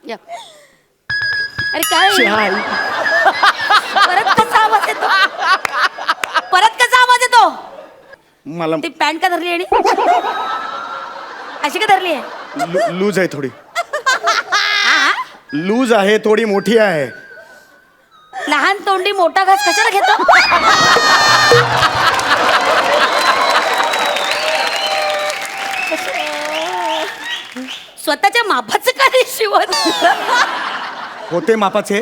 या. अरे काय परत कसा आवाज येतो? परत कसा आवाज येतो? मला ती पॅन्ट का धरली आणि अशी का धरली आहे? लूज आहे थोडी. लूज आहे थोडी, मोठी आहे. लहान तोंडी मोठा घास कशाला घेतो? स्वतःच्या मापाचं का नाही शिवत? होते मापाचे,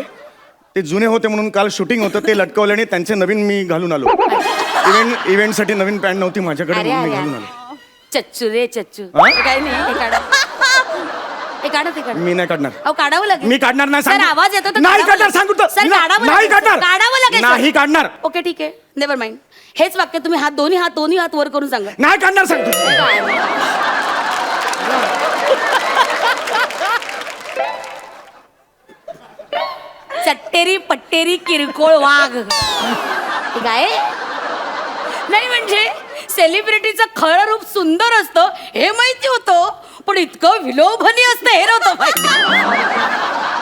ते जुने होते म्हणून काल शूटिंग होतं ते लटकवले आणि त्यांचे नवीन मी घालून आलो. इव्हेंटसाठी नवीन पॅन्ट नव्हती माझ्याकडे अरे म्हणून मी अरे घालून आलो. चच्चू रे चच्चू. हा? हे काय नाही हे काढा. हे काढा ते काढा. मी नाही काढणार. अहो काढावं लागेल. मी काढणार नाही सर सांगतो. आवाज येतो तर नाही काढावं काढणार लागेल. सांगतो तर. सर काढावं नाही लागेल. काढणार. काढावं लागेल सर. नाही काढणार. ओके ठीक आहे नेव्हर माइंड. हेच वाक्य तुम्ही दोन्ही हात वर करून सांगा. नाही काढणार सांगतो. चट्टेरी पट्टेरी किरकोळ वाघ. हे काय नाही म्हणजे सेलिब्रिटीचं खरं रूप सुंदर असतं हे माहिती होतं, पण इतकं विलोभनीय असतं हे नव्हतं माहिती.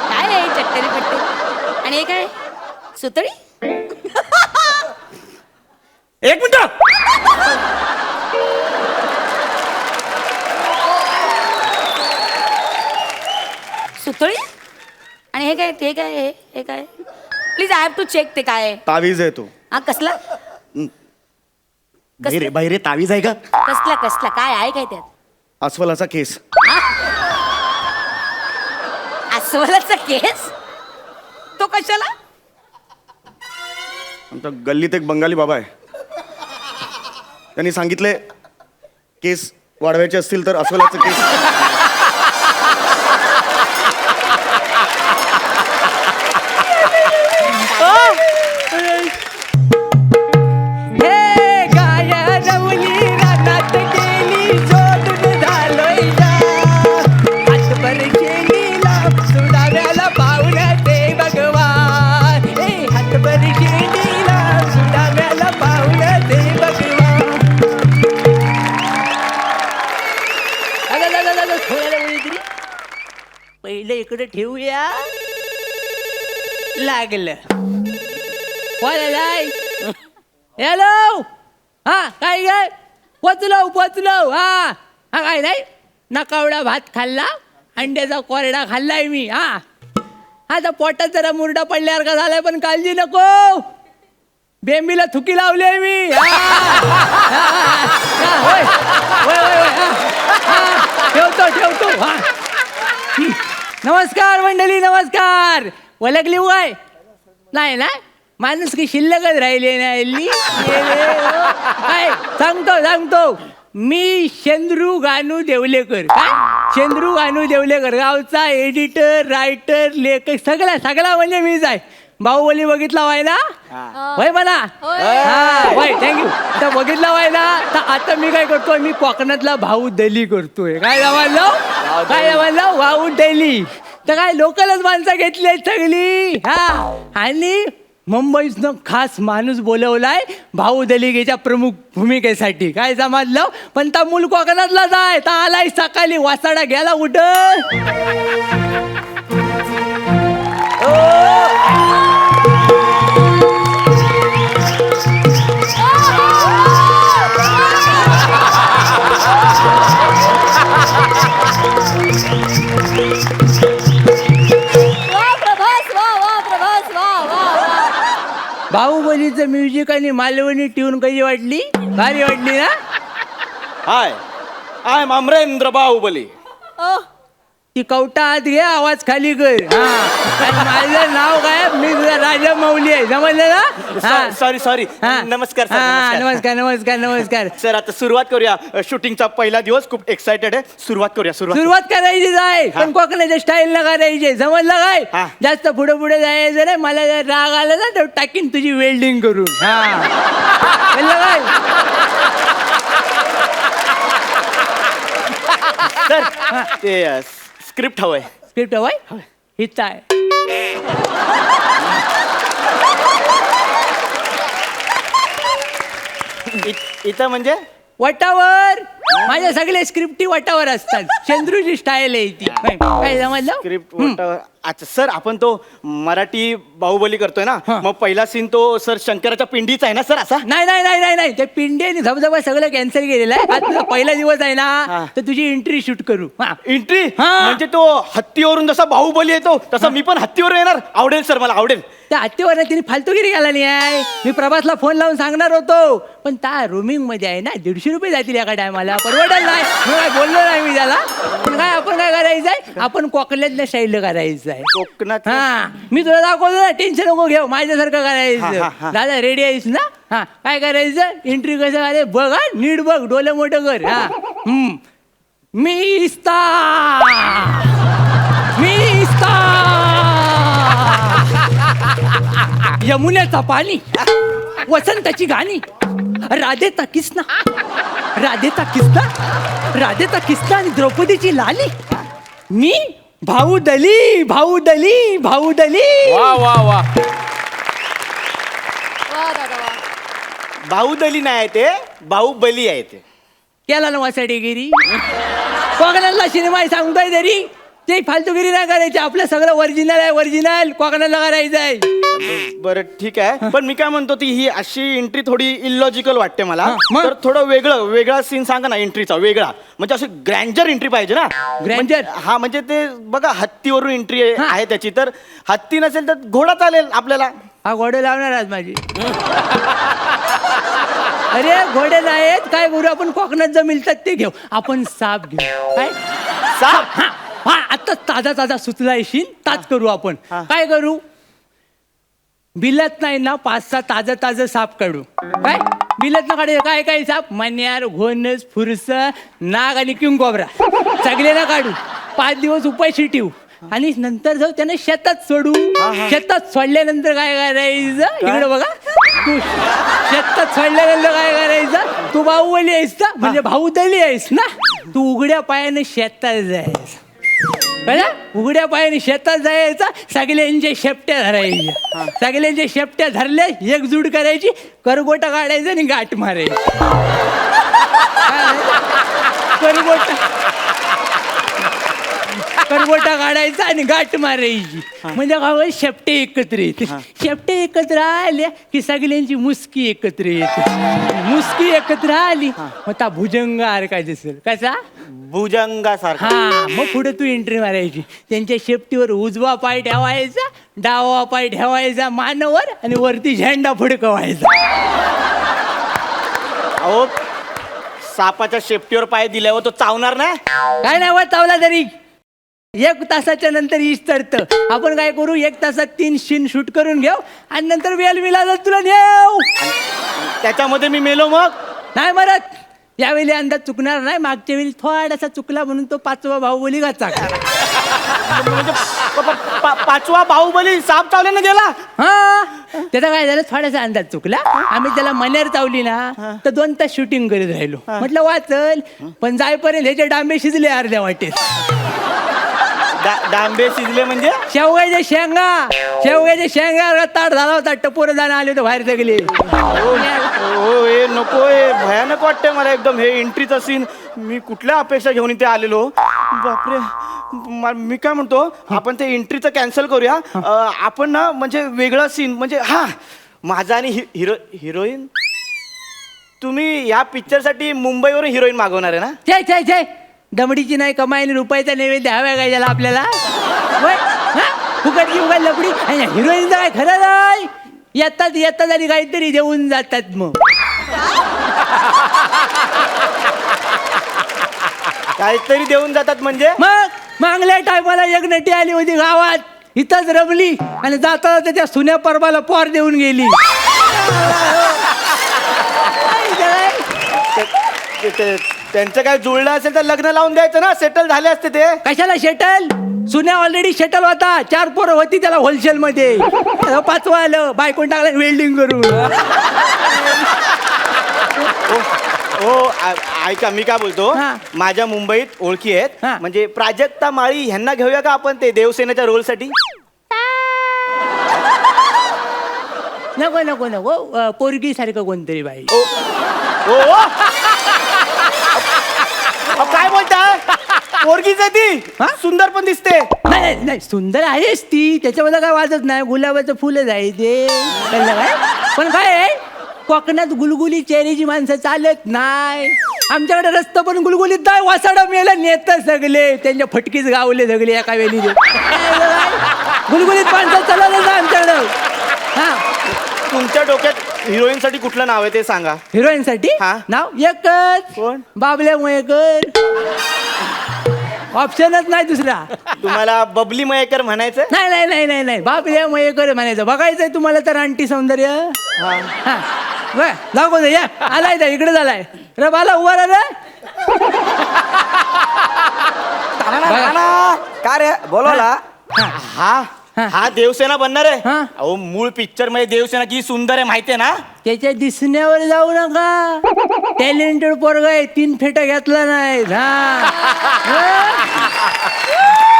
काय आहे चट्टेरी पट्टेरी आणि हे काय सुतळी? एक मिनिट. सुतळी आणि हे काय ते काय हे काय? Please I have to check ते काय आहे. तावीज आहे तो. हा कसला बाहेर तावीज आहे का? कसला कसला काय आहे काय त्यात? अस्वलाचा केस. अस्वलाचा केस तो कशाला? आमच्या गल्लीत एक बंगाली बाबा आहे, त्यांनी सांगितले केस वाढवायचे असतील तर अस्वलाचं केस. पहिलं इकडे ठेवूया. लागलं. हॅलो. हा काय काय पोचलो. हा काय नाही नकावडा भात खाल्ला, अंड्याचा कोरडा खाल्लाय मी. हा आता पोटात जरा मुरडा पडल्यावर का झालाय, पण काळजी नको. बेंबीला थुकी लावली मी. ठेवतो. हा नमस्कार मंडळी, नमस्कार. ओळखली वय नाही ना? माणूस की शिल्लकच राहिले नाही. काय सांगतो मी शेंद्रू गानू देवलेकर. काय शेंद्रू गानू देवलेकर, गावचा एडिटर, रायटर, लेखक सगळा म्हणजे मीच आहे. बाहुबली बघितला व्हायला होय म्हणा. हा होय थँक्यू. तर बघितला व्हायला तर आता मी काय करतोय, मी कोकणातला बाहुबली करतोय. काय जमानलो बाहुबली. तर काय लोकलच माणसं घेतली सगळी. हा आणि मुंबईतनं खास माणूस बोलवलाय बाहुबलीच्या प्रमुख भूमिकेसाठी. काय समजलं, पण ता मूल कोकणातला जाय ता आलाय सकाळी वासाडा गेला उठं. बाहुबलीचं म्युझिक आणि मालवणी ट्यून कशी वाटली? भारी वाटली ना? हाय आय एम अमरेंद्र बाहुबली. ती कवटा आत घे, आवाज खाली कर. हा माझं नाव काय, मी तुझा राजा मौली आहे. समजलं ना? सॉरी नमस्कार नमस्कार. सर आता सुरुवात करूया. शूटिंगचा पहिला दिवस खूप एक्साइटेड आहे. सुरुवात करूया. सुरुवात करायची आहे, पण कोकणाच्या स्टाईल न करायची. समजलं काय? हा. जास्त पुढे जायचं रे. मला जर राग आला ना तर टाकीन तुझी वेल्डिंग करून. समजलं काय? सर ते स्क्रिप्ट हवंय. स्क्रिप्ट हवाय हिच आहे. इथं म्हणजे वटावर माझ्या सगळ्या स्क्रिप्टी वाटावर असतात. चंद्रूची स्टाईल आहे ती. काय समजलं? स्क्रिप्ट अच्छा सर, आपण तो मराठी बाहुबली करतोय ना, हा. मग पहिला सीन तो सर शंकराच्या पिंडीचा आहे ना सर असा? नाही नाही नाही नाही नाही ते पिंडी आणि धबधबा सगळं कॅन्सल केलेलं आहे. आज तुझा पहिला दिवस आहे हा. ना, तर तुझी एंट्री शूट करू. हा. एंट्री हा. म्हणजे तो हत्तीवरून जसा बाहुबली येतो तसा मी पण हत्तीवर येणार. आवडेल सर, मला आवडेल. त्या हत्तीवर तिने फालतूगिरी घाला नाही आहे. मी प्रभासला फोन लावून सांगणार होतो, पण त्या रोमिंग मध्ये आहे ना 150 रुपये जातील एका टायमाला. परवडेल नाही मी काय बोललो नाही मी त्याला. पण काय आपण काय करायचंय, आपण कोकणातल्या शैली करायचं आहे. कोकणात हा मी तुला दाखवतो ना, टेन्शन नको घेऊ, माझ्यासारखं हा, हा, करायचं. हा. दादा रेडी आहेस ना? हा काय करायचं, एंट्री कसं करायचं बघ, हा नीट बघ, डोलं मोठं कर. हा मी यमुनेचा पाणी, वसंताची गाणी, राधेचा किस्ना, राधेचा किस्ना, राधेचा किस्ना आणि द्रौपदीची लाली. मी भाऊदली भाऊदली भाऊदली. वा वा वा. वा दादा वा. बाहुदली नाही ते, बाहुबली आहे ते. केला ना वासाडेगिरी. कोकणातला सिनेमा आहे सांगतोय तरी ते फालतूगिरी नाही करायची. आपलं सगळं ओरिजिनल आहे, ओरिजिनल कोकणाला करायचं आहे. बरं ठीक आहे, पण मी काय म्हणतो, ती ही अशी एंट्री थोडी इलॉजिकल वाटते मला. हा, मग? तर थोडं वेगळा सीन सांगा ना एंट्रीचा, वेगळा. म्हणजे अशी ग्रँजर एंट्री पाहिजे ना. ग्रँजर? हा म्हणजे ते बघा, हत्तीवरून एंट्री हा. आहे त्याची. तर हत्ती नसेल तर घोडा चालेल आपल्याला. हा घोडे लावणार आज माझी. अरे घोडे नाहीत काय करू आपण, कोकणात जर मिळतात ते घेऊ. आपण साप घेऊ. काय साप? हा हा आता ताजा ताजा सुचला येशील, ताच करू आपण. हा. काय करू, बिलात नाही ना 5-6 ताजं साप काढू. काय बिलात ना काढू, काय काय साप, मन्यार, घोणस, फुरस, नाग आणि किंगकोब्रा सगळे ना काढू. 5 दिवस उपाशी ठेवू आणि नंतर जाऊ त्यांना शेतात सोडू. शेतात सोडल्यानंतर काय करायचं, इकडे बघा, तू शेतात सोडल्यानंतर काय करायचं, तू बाहुबली आहेस ना, म्हणजे भाऊदली आहेस ना, तू उघड्या पायाने शेतात जायचं. कळलं? उघड्या पायाने शेतात जायचं, सगळ्यांच्या शेपट्या धरायच्या. सगळ्यांच्या शेपट्या धरल्या, एकजूट करायची, करगोटा काढायचं आणि गाठ मारायची. करगोटा काढायचा आणि गाठ मारायची. म्हणजे काय शेपटे एकत्र येते. शेपटे एकत्र आल्या की सगळ्यांची मुसकी एकत्र येते. मुसकी एकत्र आली मग त्या भुजंग आर काय दिसेल कसा, भुजंगासारखा. हा मग पुढे तू एंट्री मारायची. त्यांच्या शेपटीवर उजवा पाय ठेवायचा, डावा पाय ठेवायचा मानवर आणि वरती झेंडा फडकवायचा. अहो, सापाच्या शेपटीवर पाय दिल्यावर तो चावणार नाही? काय नाही होत चावला तरी. 1 तासाच्या नंतर ईश चढतं. आपण काय करू, 1 तासात 3 सीन शूट करून घेऊ आणि नंतर वेल मिळाला तुला नेऊ. त्याच्यामध्ये मी मेलो मग? नाही मरत. यावेळी अंदाज चुकणार नाही. मागच्या वेळी थोडासा चुकला म्हणून तो 5वा बाहुबली गाचा. म्हणजे 5वा बाहुबली साप चावल्यानं गेला? हा त्याचा काय झालं, थोडासा अंदाज चुकला. आम्ही त्याला मन्यार चावली ना तर 2 तास शूटिंग करीत राहिलो. म्हटलं वाचल, पण जायपर्यंत ह्याचे डांबे शिजले अर्ध्या वाटेत. डांबे शिजले म्हणजे? शेवगाच्या शेंगा ताट झाला होता. टपोर जाणं आले होते बाहेर सगळे. हो हे नको, हे भयानक वाटतंय मला एकदम. हे एंट्रीचा सीन मी कुठल्या अपेक्षा घेऊन इथे आलेलो. बापरे. मी काय म्हणतो, आपण ते एंट्रीचं कॅन्सल करूया. आपण ना म्हणजे वेगळा सीन, म्हणजे हा माझा आणि हिरोईन. तुम्ही या पिक्चरसाठी मुंबईवरून हिरोईन मागवणार आहे ना? छे दमडीची नाही कमाई आणि रुपयाचा नैवेद्य हव्या काय त्याला आपल्याला. फुकट घेऊ काय लपडी. हिरोईनचं काय खरं नाही. येतात आणि काहीतरी देऊन जातात. मग काहीतरी देऊन जातात म्हणजे? मग मागल्या टायमाला एक नटी आली होती गावात, इथंच रमली आणि जाता त्याच्या सुन्या परबाला पोर देऊन गेली. त्यांचं काय जुळलं असेल तर लग्न लावून द्यायचं ना, सेटल झाले असते ते. कशाला शेटल, सुन्या ऑलरेडी शेटल होता. 4 पोरं होती त्याला होलसेल मध्ये. 5वं आलं, बायकोन टाकलं वेल्डिंग करून. हो ऐका, मी काय बोलतो, हा. माझ्या मुंबईत ओळखी आहेत. हा. म्हणजे प्राजक्ता माळी ह्यांना घेऊया का आपण ते देवसेनेच्या रोलसाठी? नको पोरगी सारखं कोणतरी बाई. ओ काय बोलताय पोरगीच आहे ती हा? सुंदर पण दिसते. नाही नाही नाही सुंदर आहेच ती त्याच्यामध्ये काय वाजत नाही गुलाबाचं फुलच आहे ते कळलं काय पण काय आहे, कोकणात गुलगुली चेहऱ्याची माणसं चालत नाही. आमच्याकडे रस्ता पण गुलगुलीत नाही वासाडा मेला नेत सगळे त्यांच्या फटकीच गावले सगळे एका वेळी गुलगुलीत माणसं चालत नाही आमच्याकडं. हा तुमच्या डोक्यात हिरोईन साठी कुठलं नाव आहे ते सांगा. हिरोईन साठी हा. नाव एकच कोण? बाबल्या मयेकर. ऑप्शनच नाही दुसरा. तुम्हाला बबली मयेकर म्हणायचं. नाही नाही नाही नाही नाही बाबल्या मयेकर म्हणायचं. बघायचंय तुम्हाला तर आणटी सौंदर्य. हा बरं, दाखव दे, या आलाय त्या इकडे झालाय रे बाला उभा राहा रे. का रे बोलवला. हा हा. हा देवसेना बनणार आहे. हा. अहो मूळ पिक्चर मध्ये देवसेना किती सुंदर आहे माहितीये ना. त्याच्या दिसण्यावर जाऊ नका. टॅलेंटेड पोरग आहे 3 फेटा घेतला नाही.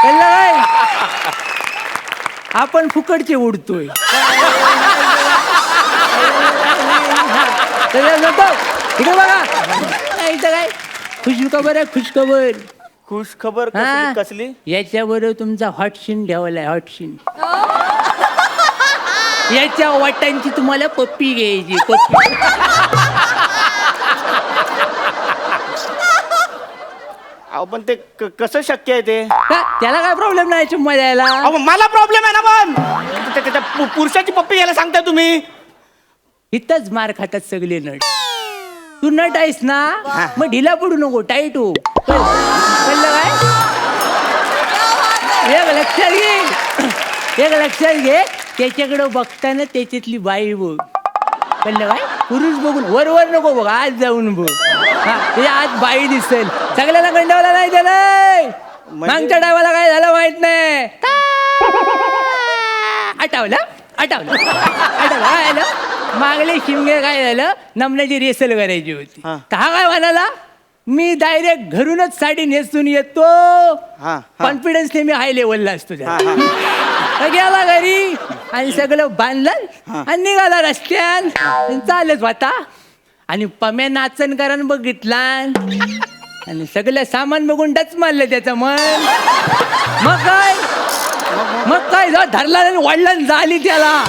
काय आपण फुकटचे उडतोय. इकडे बघा इथं काय खुशखबर आहे खुशखबर. खुश खबर हा. कसली. याच्याबरोबर तुमचा हॉट सीन ठेवलाय हॉट सीन. याच्या वाटांची तुम्हाला पप्पी घ्यायची पप्पी. अहो पण ते कसं शक्य आहे ते. का? त्याला काय प्रॉब्लेम नाही चुम्मा द्यायला. अहो मला प्रॉब्लेम आहे ना पण त्याच्या पुरुषाची पप्पी घ्यायला सांगताय तुम्ही. इथंच मार खातात सगळे नट. तू नट आहेस ना मग ढिला पडू नको टाईट हो. कळलं काय एक लक्षात घे एक लक्षात घे. त्याच्याकडे बघताना त्याच्यातली बाई बघ. कळलं काय पुरुष बघून वर वर नको बघ आज जाऊन बघ. हा ते आज बाई दिसेल. सगळ्यांना गंडवला नाही त्याला. मागच्या डायवाला काय झालं माहित नाही. आठवलं आठवलं आठवलं काय झालं मागले शिमगे काय झालं नमण्याची रेसल करायची होती. हा. तर हा काय म्हणाला मी डायरेक्ट घरूनच साडी नेसून येतो. हा. कॉन्फिडन्सने मी हाय लेवलला असतो हा, त्याला. तर गेला घरी आणि सगळं बांधलं आणि निघाला रस्त्यान चालत होता आणि पम्या नाचन कारण बघितला आणि सगळं सामान बघून डच मारलं त्याचं मन. मग काय धरला आणि वाढला झाली त्याला.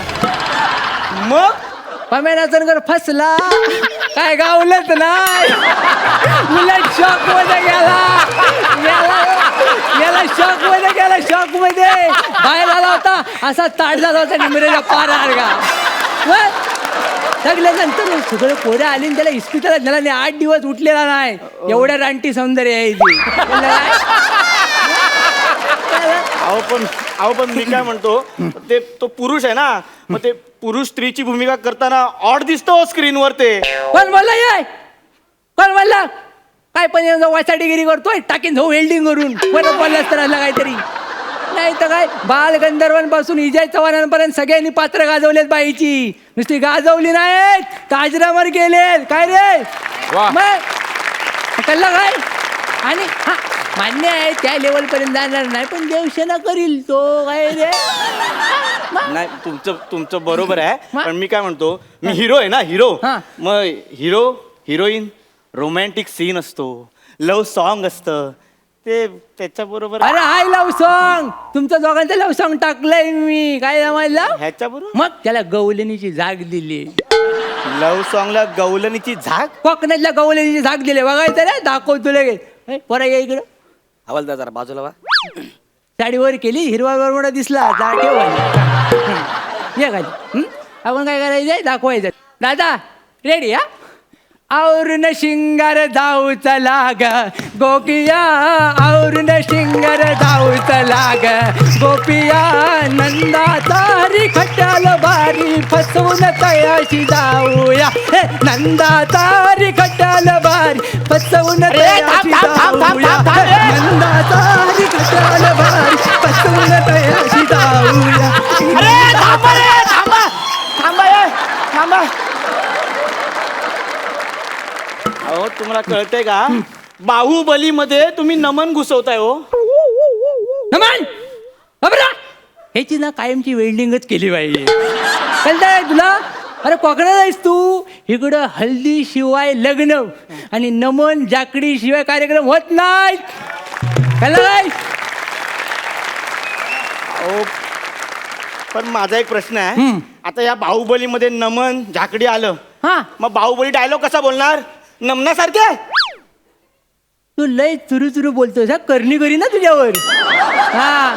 मग पम्या नाचनकर फसला काय गावलंच नाही. उलट शॉक मध्ये गेला शॉक मध्ये गेला शॉक मध्ये बाहेर आला होता असा ताट झाला होता निमरेला पार का. सगळ्यानंतर सगळं पोरं आली आणि त्याला इस्पितळात झाला नाही 8 दिवस उठलेला नाही. एवढ्या रानटी सौंदर्य आहे ती. अहो पण मी काय म्हणतो ते तो पुरुष आहे ना मग ते पुरुष स्त्रीची भूमिका करताना ऑड दिसतो स्क्रीनवर ते. कोण बोलला ये कोण बोलला काय पण वाचाडीगिरी करतोय टाकीन जाऊ वेल्डिंग करून परत बोललास तर आला काहीतरी. नाही तर काय बाल गंधर्वांपासून इजय चव्हाणांपर्यंत सगळ्यांनी पात्र गाजवलेत बाईची. नुसती गाजवली नाहीत काजरामर गेलेत काय रे. मग कळलं काय आणि हा मान्य आहे त्या लेवल पर्यंत जाणार नाही पण देवसेना करील तो काय रे. नाही तुमचं बरोबर आहे मग? पण मी काय म्हणतो मी हिरो आहे ना हिरो. हा. मग हिरो हिरोईन रोमॅन्टिक सीन असतो लव्ह सॉन्ग असतं ते त्याच्या बरोबर अरे हाय लव सॉन्ग तुमचं दोघांचं लव सॉन्ग टाकलंय मी काय समजलं. ह्याच्या बरोबर मग त्याला गवलनीची जाग दिली. लव्ह सॉन्गला गवलनीची झाक. कोकणातल्या गवलनीची जाग दिली बघायचं रे दाखवतो लगेच. पोरा या इकडं हवालदार जरा बाजूला वा. साडीवर केली हिरवा बरमुडा दिसला जा ठेव ये खाली. आपण काय करायचंय दाखवायचं. दादा रेडी हा औरन शिंगार जाऊ चला ग गोपिया औरन शिंगार जाऊ चला ग गोपिया नंदा तारी खट्याल बारी फसवून तयाशी जाऊया नंदा तारी खट्याल बारी फसवून तयाशी जाऊया नंदा तारी खट्याल बारी फसवून तयाशी जाऊया. थांबा अहो तुम्हाला कळतंय का बाहुबली मध्ये तुम्ही नमन घुसवताय हो. नमन ह्याची ना कायमची वेल्डिंगच केली पाहिजे. कळतंय तुला अरे कोकणात आहेस तू, इकडं हल्दी शिवाय लग्न आणि नमन जाकडी शिवाय कार्यक्रम होत नाहीत. कळलं काय? अहो, पण माझा एक प्रश्न आहे. आता या बाहुबलीमध्ये नमन झाकडी आलं, हा, मग बाहुबली डायलॉग कसा बोलणार? नमनासारखे? तू लय चुरू चुरू बोलतोस हा, करणी करी ना तुझ्यावर. हा,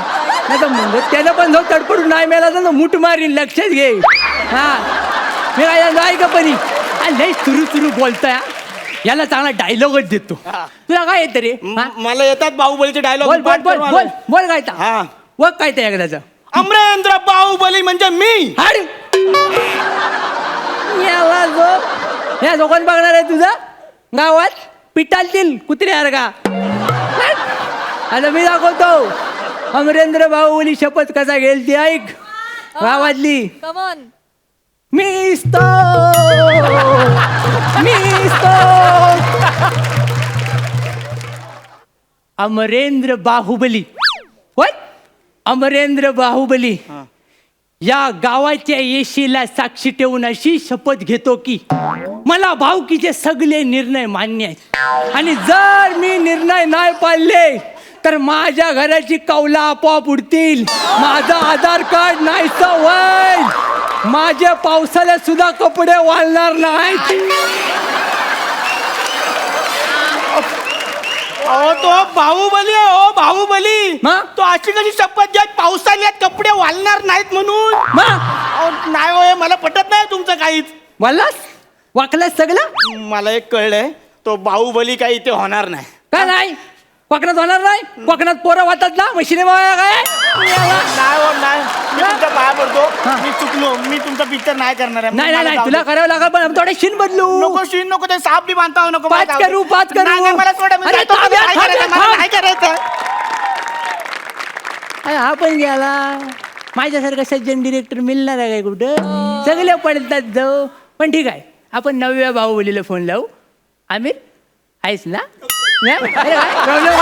नाही तर मग त्यानं पण जाऊ तडपडून नाही मिळाला तर मूठ मारीन, लक्षात घे. हा, मी काय सांगतो, ऐका परी, लय चुरू चुरू बोलतोय हा. याला चांगला डायलॉगच देतो. तुला काय येतं रे? हा? मला येतात बाहुबलीचे डायलॉग. बोल बोल बोल बोल बोल काय हा. व काय त्या एकदाचं अमरेंद्र बाहुबली म्हणजे मी. हाड याला जो या दोघांना बघणार आहे तुझा गावात पिटालतील कुत्र्यासारखा. आता मी दाखवतो अमरेंद्र बाहुबली शपथ कसा घेईल ती ऐक. गावातली कमॉन. मिस्तो अमरेंद्र बाहुबली. होय, अमरेंद्र बाहुबली या गावाच्या येशीला साक्षी ठेवून अशी शपथ घेतो की मला भावकीचे सगळे निर्णय मान्य आहेत आणि जर मी निर्णय नाही पाळले तर माझ्या घराची कौला आपोआप उडतील, माझा आधार कार्ड नाही होईल, माझ्या पावसाला सुद्धा कपडे वाळणार नाहीत. अहो तो बाहुबली आहे. हो बाहुबली, हा? तो अशी कशी शपथ घ्या पावसाळ्यात कपडे वाळणार नाहीत म्हणून? अहो, नाही होय, मला पटत नाही तुमचं काहीच. बोललास वाकलास सगळं. मला एक कळलंय, तो बाहुबली काही इथे होणार नाही. का नाही? कोकणात होणार नाही? कोकणात पोरं वाटत ना मशीने काय? नाही हो, नाही. मी तुमच्या पाया पडतो, मी चुकलो, मी तुमचा पिक्चर नाही करणार आहे. नाही नाही मला नाही, जाऊ तुला दे. करावं लागेल पण थोडे शिन बदलू. नको शीन नको, ते साप बी बांधता हो, नको. पाच मला जाऊ दे. करू, पाच करू. नाही, नाही, मला सोडा, मी अरे, जातो. थांब यार, मला नाही थांब करायचं, यार, मला नाही करायचं. अरे हा पण गेला. माझ्यासारखा सज्जन डिरेक्टर मिळणार आहे काय कुठं? सगळे पडतात जाऊ. पण ठीक आहे, आपण 9व्या बाहुबलीला फोन लावू. आमिर आहेस ना? अरे काय प्रॉब्लेम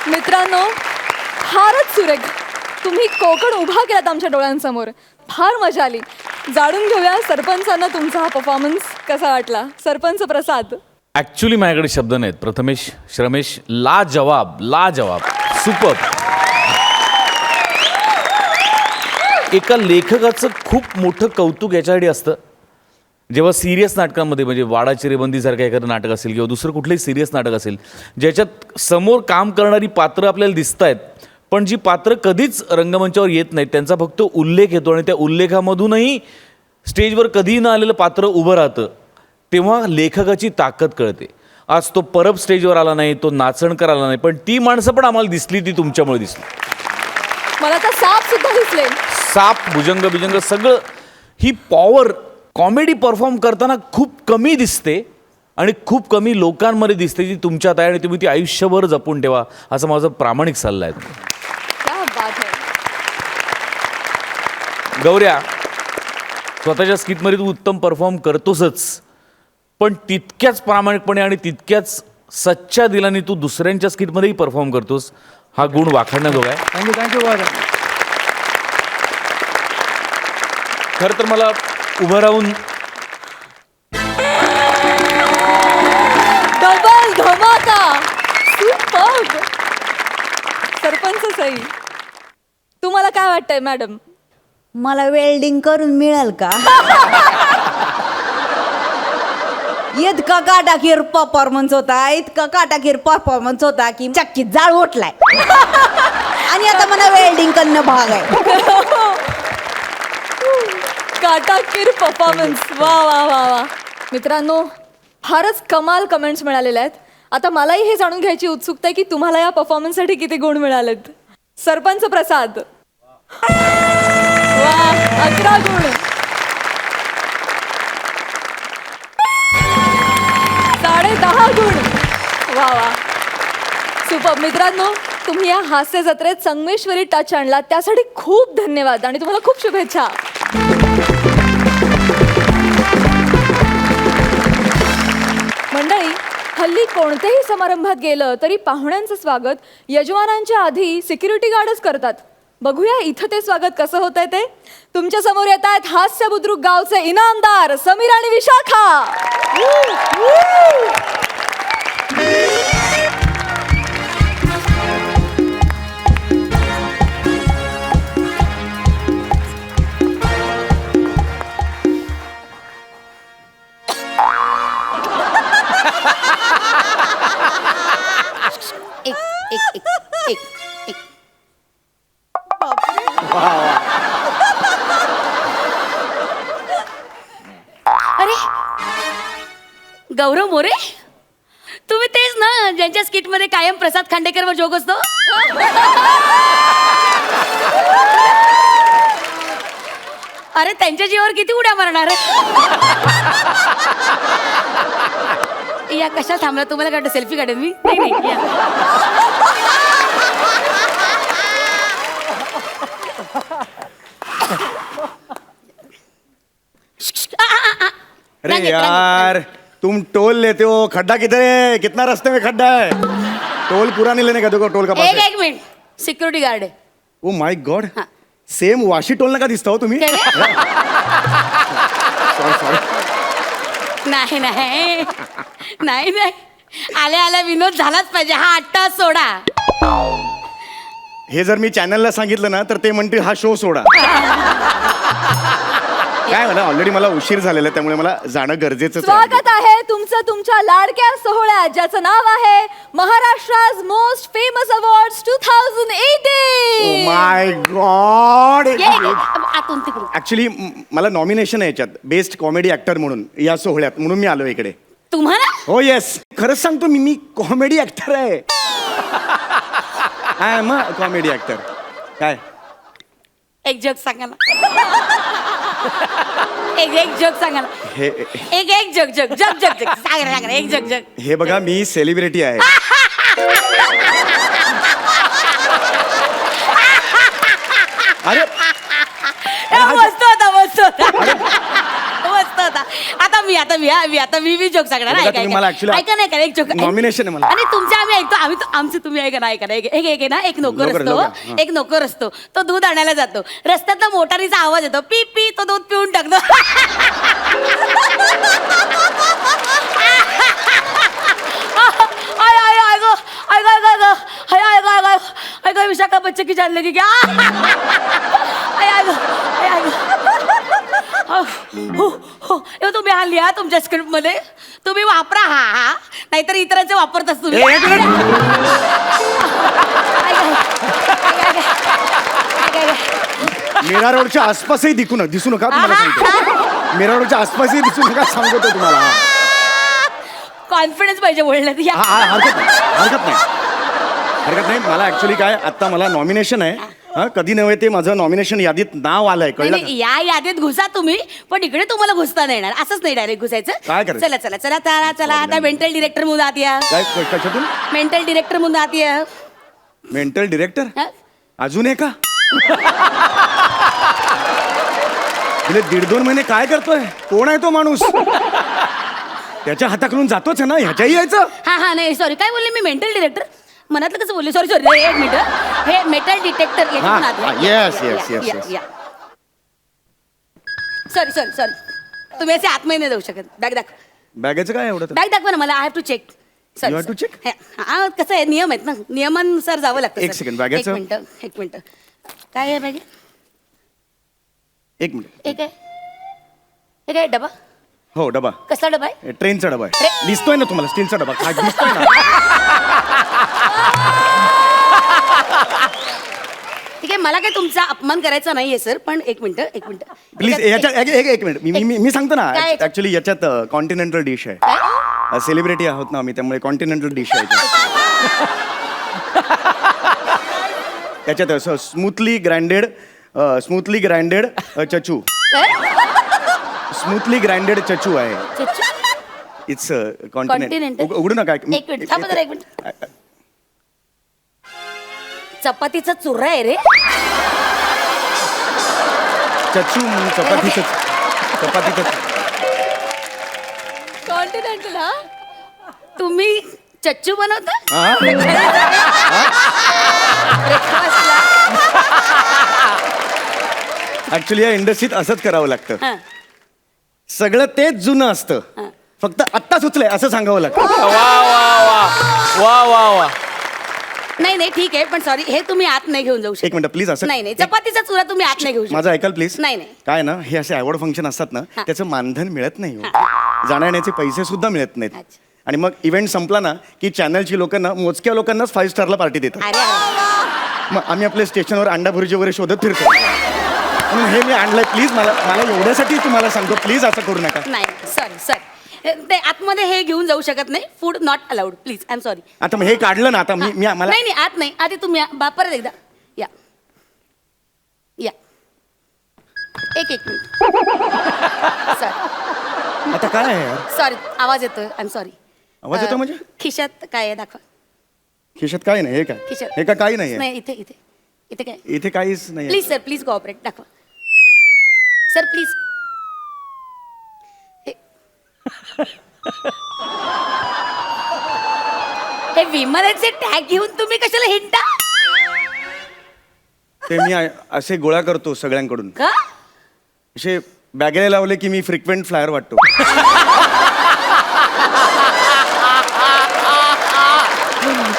मित्रांनो, फारच सुरेख. तुम्ही कोकण उभा केलात आमच्या डोळ्यांसमोर. फार मजा आली. जाणून घेऊया सरपंचांना तुमचा हा परफॉर्मन्स कसा वाटला. सरपंच प्रसाद. ॲक्च्युली माझ्याकडे शब्द नाहीत. प्रथमेश, श्रमेश, लाजवाब, लाजवाब, सुपर. एका लेखकाचं खूप मोठं कौतुक याच्यासाठी असतं, जेव्हा सिरियस नाटकांमध्ये म्हणजे वाडा चिरेबंदीसारखं एखादं नाटक असेल किंवा दुसरं कुठलंही सिरियस नाटक असेल, ज्याच्यात समोर काम करणारी पात्रं आपल्याला दिसत आहेत, पण जी पात्रं कधीच रंगमंचावर येत नाहीत, त्यांचा फक्त उल्लेख येतो आणि त्या उल्लेखामधूनही स्टेजवर कधीही न आलेलं पात्र उभं राहतं, तेव्हा लेखकाची ताकद कळते. आज तो परब स्टेजवर आला नाही, तो नाचणकर आला नाही, पण ती माणसं पण आम्हाला दिसली, ती तुमच्यामुळे दिसली. मला तर साप सुद्धा दिसले. साप, भुजंग बिजंग सगळं. ही पॉवर कॉमेडी परफॉर्म करताना खूप कमी दिसते आणि खूप कमी लोकांमध्ये दिसते, जी तुमच्यात आहे आणि तुम्ही ती आयुष्यभर जपून ठेवा, असं माझा प्रामाणिक सल्ला आहे. क्या बात है. गौऱ्या, स्वतःच्या स्किटमध्ये तू उत्तम परफॉर्म करतोसच, पण तितक्याच प्रामाणिकपणे आणि तितक्याच सच्च्या दिलाने तू दुसऱ्यांच्या स्किटमध्येही परफॉर्म करतोस. हा गुण वाखाणण्याजोगा आहे. थँक्यू. खरं तर मला उभं राहून डबल धमाका. सुपर्ब. सरपंच सई, तुम्हाला काय वाटतंय मॅडम? मला वेल्डिंग करून मिळेल का? इतका काटाकीर परफॉर्मन्स होता की चक्कीत जाळ उठलाय. आणि आता मला वेल्डिंग करणं भाग आहे. काटाकीर परफॉर्मन्स. वा वा वा वा. मित्रांनो, फारच कमाल कमेंट्स मिळालेल्या आहेत. आता मलाही हे जाणून घ्यायची उत्सुकता आहे की तुम्हाला या परफॉर्मन्ससाठी किती गुण मिळालेत. सरपंच प्रसाद. वा, 11 गुण. 10.5 गुण. वा वा, सुपर. मित्रांनो, तुम्ही या हास्य जत्रेत संगमेश्वरी टच आणला त्यासाठी खूप धन्यवाद आणि तुम्हाला खूप शुभेच्छा. मंडळी, हल्ली कोणत्याही समारंभात गेलं तरी पाहुण्यांचं स्वागत यजमानांच्या आधी सिक्युरिटी गार्डच करतात. बघूया इथं ते स्वागत कसं होत आहे ते. तुमच्या समोर येत आहेत हास्य बुद्रुक गावचे इनामदार समीर आणि विशाखा. एक एक एक एक एक अरे गौरव मोरे, तुम्ही तेच ना ज्यांच्या स्किट मध्ये कायम प्रसाद खांडेकरवर जोक असतो. अरे त्यांच्या जीवावर किती उड्या मारणार. या कशा थांबला, तुम्हाला काढतो सेल्फी काढेन मी. नाही नाही या. अरे रंग- यार तुम टोल लेते हो, खड्डा किधर है, कितना रास्ते में खड्डा है, टोल पूरा नहीं लेने का, देखो टोल का पास एक है. एक मिनिट, सिक्युरिटी गार्ड आहे. ओ माय गॉड, हा. सेम वाशी टोल नका दिसता हो तुम्ही. काय रे? Sorry sorry. नाही नाही नाही नाही, आल्या आल्या विनोद झालाच पाहिजे. हा 8 तास सोडा. हे जर मी चॅनलला सांगितलं ना तर ते म्हणतील हा शो सोडा. काय म्हणा, ऑलरेडी मला उशीर झालेला आहे, त्यामुळे मला जाणं गरजेचं आहे. स्वागत आहे तुमचं तुमच्या लाडक्या सोहळ्यात, ज्याचं नाव आहे महाराष्ट्राज मोस्ट फेमस अवॉर्ड्स 2018. माय गॉड. ये, ये, आतून तिकडून. ऍक्च्युली मला नॉमिनेशन आहे याच्यात बेस्ट कॉमेडी ऍक्टर म्हणून या सोहळ्यात, म्हणून मी आलो इकडे. तुम्हाला हो येस, खरंच सांगतो मी कॉमेडी ऍक्टर आहे. I am a comedy actor. काय एक जोक सांगा ना. एक जोक सांगा ना. हे एक joke joke joke joke joke सांगा ना, सांगा ना, एक जोक जोक. हे बघा, मी सेलिब्रिटी आहे. अरे मस्त होता मस्त होता मस्त होता. आता मी जोक सांगणार. बघा, ऐका, तुम्ही मला ऐका. actually ऐका नाही का, एक जोक nomination आहे मला. आणि तुमच्या आम्ही ऐकतो, आमचं तुम्ही ऐका ना. ऐका ना, एक आहे ना, एक नोकर नोकर, असतो. नोकर, हां. एक नोकर असतो, तो दूध आणायला जातो. रस्त्यात मोटारीचा आवाज येतो, पी पी, तो दूध पिऊन टाकतो. विशाखा बच्चे की जान लगी क्या. तुम्ही हा लिहा तुमच्या स्क्रिप्ट मध्ये, तुम्ही वापरा. हा नाहीतर इतरांचे वापरताच तुम्ही. एक मिनिट. मीरा रोडच्या आसपासही दिसू नका तुम्हाला सांगतो. मीरा रोडच्या आसपासही दिसू नका सांगतो तुम्हाला. कॉन्फिडन्स पाहिजे बोलण्यात. या. हरकत नाही. मला ऍक्च्युली काय, आता मला नॉमिनेशन आहे. हा, कधी नव्हे ते माझं नॉमिनेशन यादीत नाव आलंय, कळलं नाही, का? नाही, या यादीत घुसा तुम्ही, पण इकडे तुम्हाला घुसता नाही येणार. असंच नाही डायरेक्ट घुसायचं. काय करायचं? चला चला चला चला चला. आता मेंटल डिरेक्टर म्हणून आत या. काय कशातून? मेंटल डिरेक्टर म्हणून आत या. मेंटल डिरेक्टर हा? अजून आहे का? गेले 1.5-2 महिने काय करतोय? कोण आहे तो माणूस? त्याच्या हाताकडून जातोच आहे ना, ह्याच्याही यायचं. हा नाही सॉरी, काय बोलले मी, मेंटल डिरेक्टर मनातलं कसं बोलले. सॉरी एक मिनिट. हे मेटल डिटेक्टर yes. सॉरी तुम्ही असे आतमध्ये नाही जाऊ शकत. बॅग दाखव. बॅगेचं काय एवढं तर? बॅग दाखवा ना मला. I have to check. You have to check? हा, कसं आहे, नियम आहेत ना, नियमानुसार जावं लागतं. एक sir. second, बॅगेचं? एक मिनिट. काय आहे बॅग? एक मिनिट. एक आहे. एक आहे डबा. हो, डबा. कसला डबा आहे? ट्रेनचा डबा आहे. अरे. दिसतोय ना तुम्हाला, स्टीलचा डबा. काय दिसतोय ना? ठीक आहे, मला काय तुमचा अपमान करायचा नाहीये सर, पण एक मिनिट. प्लीज याच्यात एक मिनिट. मी सांगतो ना, काय? ऍक्च्युली याच्यात कॉन्टिनेंटल डिश आहे. काय? सेलिब्रिटी आहोत ना आम्ही, त्यामुळे कॉन्टिनेंटल डिश आहे त्याच्यात स्मूथली ग्राइंडेड चचू. स्मूथली ग्राइंडेड चचू आहे. It's continent. Continental? उघडू नका. एक मिनिट थांबा जरा, एक मिनिट. चपातीचा चुरा आहे रे. चचू चपातीचं. कॉन्टिनेंटल. हा तुम्ही चच्चू बनवता हा? ब्रेकफास्टला ऍक्च्युली या इंडस्ट्रीत असंच करावं लागतं हा. सगळं तेच जुनं असतं फक्त आत्ता सुचलंय असं सांगावं लागतं वा वा वा वा वा वा. नाही नाही ठीक आहे पण सॉरी हे तुम्ही आत नाही घेऊन जाऊ शकता. एक मिनिट प्लीज असं नाही नाही चपातीचा चुरा तुम्ही आत नाही घेऊ शकता. माझं ऐकाल प्लीज नाही नाही काय ना हे असे अवॉर्ड फंक्शन असतात ना हा. त्याचं मानधन मिळत नाही हो. जाण्याचे पैसे सुद्धा मिळत नाहीत अच्छा. आणि मग इव्हेंट संपला ना की चॅनलची लोक ना मोजक्या लोकांनाच 5 स्टारला पार्टी देतात अरे अरे. मग आम्ही आपल्या स्टेशनवर अंडा भुर्जी वगैरे शोधत फिरतो म्हणून हे मी आणलंय प्लीज मला एवढ्यासाठी तुम्हाला सांगतो प्लीज असं करू नका नाही सॉरी सॉरी ते आतमध्ये हे घेऊन जाऊ शकत नाही food not allowed please I am sorry. आता मग हे काढलं ना आता मी आम्हाला नाही नाही आत नाही आधी तुम्ही परत एकदा या या एक मिनिट सॉरी आता काय आहे यार सॉरी आवाज येतोय आय एम सॉरी. आवाज येतो म्हणजे खिशात काय आहे दाखवा. खिशात काय नाही हे काय खिशात हे का काही नाही नाही इथे इथे इथे काय इथे काहीच नाही प्लीज सर प्लीज कोऑपरेट दाखवा सर प्लीज. हे विमानाचे टॅग घेऊन तुम्ही कशाला हिंटा ते मी असे गोळा करतो सगळ्यांकडून का असे बॅगेला लावले की मी फ्रिक्वेंट फ्लायर वाटतो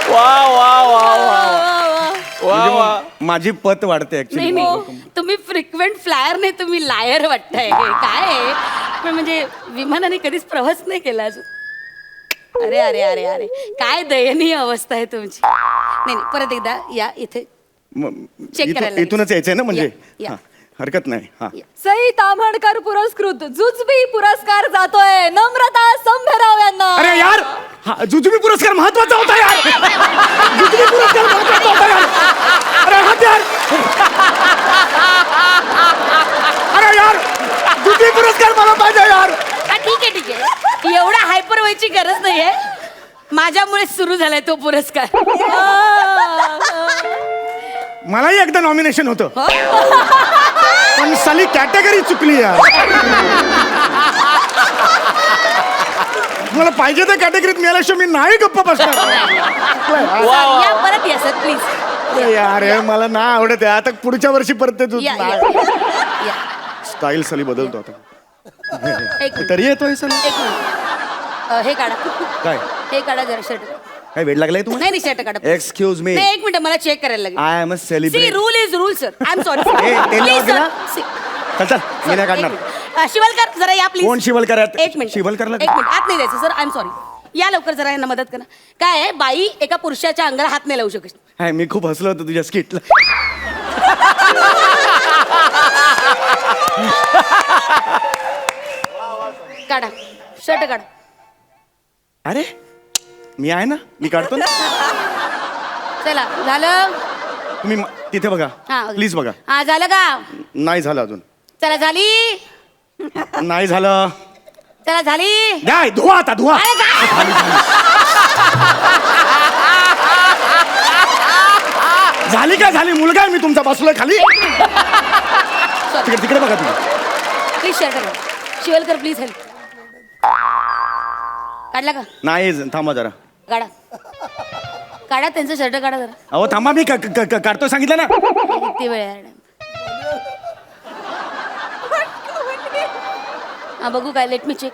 वा वा वा वा वा वा. माझी पत वाढते नाही ऍक्च्युली नाही तुम्ही फ्रिक्वेंट फ्लायर नाही तुम्ही लायर वाटताय हे काय आहे पण म्हणजे विमानाने कधीच प्रवास नाही केला अजून. अरे अरे अरे अरे काय दयनीय अवस्था आहे तुमची. नाही नाही परत एकदा या इथे Check करायला लागेल. इथूनच यायचंय ना म्हणजे या. हा, हरकत नाही हा सई ताम्हणकर पुरस्कृत जुजबी पुरस्कार जातोय नम्रता संभेराव यांना. अरे यार हा जुजबी पुरस्कार महत्वाचा होता यार जुजबी पुरस्कार महत्वाचा होता यार अरे हात यार अरे यार जुजबी पुरस्कार मला पाहिजे यार हा ठीक आहे एवढा हायपर व्हायची गरज नाहीये माझ्यामुळे सुरू झालाय तो पुरस्कार. मलाही एकदा नॉमिनेशन होतं पण साली कॅटेगरी चुकली यार मला पाहिजे त्या कॅटेगरीत मिळाल्याशिवाय मी नाही गप्प बसणार या परत या सर प्लीज अरे यार हे मला नाही आवडत आहे आता पुढच्या वर्षी परत ते या या स्टाईल साली बदलतो आता एक मिनिट तरी येतोय साली एक मिनिट हे काढा काय हे काढा जरा शर्ट काढा. काय वेळ लागलाय तुम्हाला नाही शर्ट काढा एक्सक्यूज मी नाही एक मिनिट मला चेक करायला लागेल. I am a C celebrity rule is rule sir I am sorry ए, तेल लावून चल चल मी नाही काढणार शिवलकर जरा या प्लीज. कोण शिवलकर आहेत? एक मिनिट शिवलकरला एक मिनिट आत नाही द्यायचं सर आय एम सॉरी या लवकर जरा यांना मदत करा. काय आहे बाई एका पुरुषाच्या अंगाला हात नाही लावू शकत. हाय मी खूप हसलो होतो तुझ्या स्किटला काढा शर्ट काढा. अरे मी आहे ना मी काढतो ना चला झालं तुम्ही तिथे बघा हा प्लीज बघा हा झालं का नाही झालं अजून चला झाली नाही झालं चला झाली काय धुवा आता धुवा अरे काय? झाली काय झाली मुलगा आहे मी तुमचा बसलोय खाली तिकडे तिकडे बघा तुम्ही प्लीज शर्ट काढा. शिवलकर प्लीज हेल्प काढला का नाही थांबा जरा काढा काढा त्यांचं शर्ट काढा जरा. अहो थांबा मी काढतोय सांगितलं ना किती वेळ आहे हा बघू काय लेट मी चेक.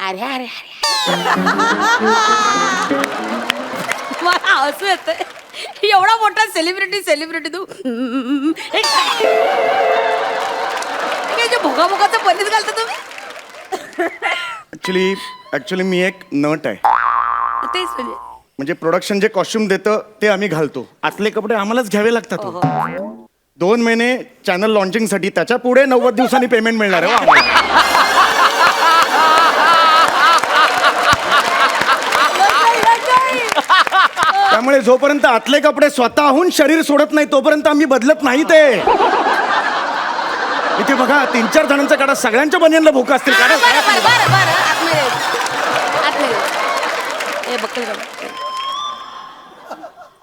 अरे अरे अरे मला हसू येतंय एवढा मोठा सेलिब्रिटी तू हे काय जे भोगाभोगाचं पनीर घालता तुम्ही ऍक्च्युली मी एक नट आहे तेच म्हणजे प्रोडक्शन जे कॉस्ट्युम देतं ते आम्ही घालतो आतले कपडे आम्हालाच घ्यावे लागतात हो. 2 महिने चॅनल लॉन्चिंगसाठी त्याच्या पुढे 90 दिवसांनी पेमेंट मिळणार आहे हो आम्हाला. त्यामुळे जोपर्यंत आतले कपडे स्वतःहून शरीर सोडत नाही तोपर्यंत आम्ही बदलत नाही ते इथे बघा 3-4 जणांचा काढा सगळ्यांच्या बनियांना भूक असतील काढा बरं आतमध्ये हे बक्कल काढा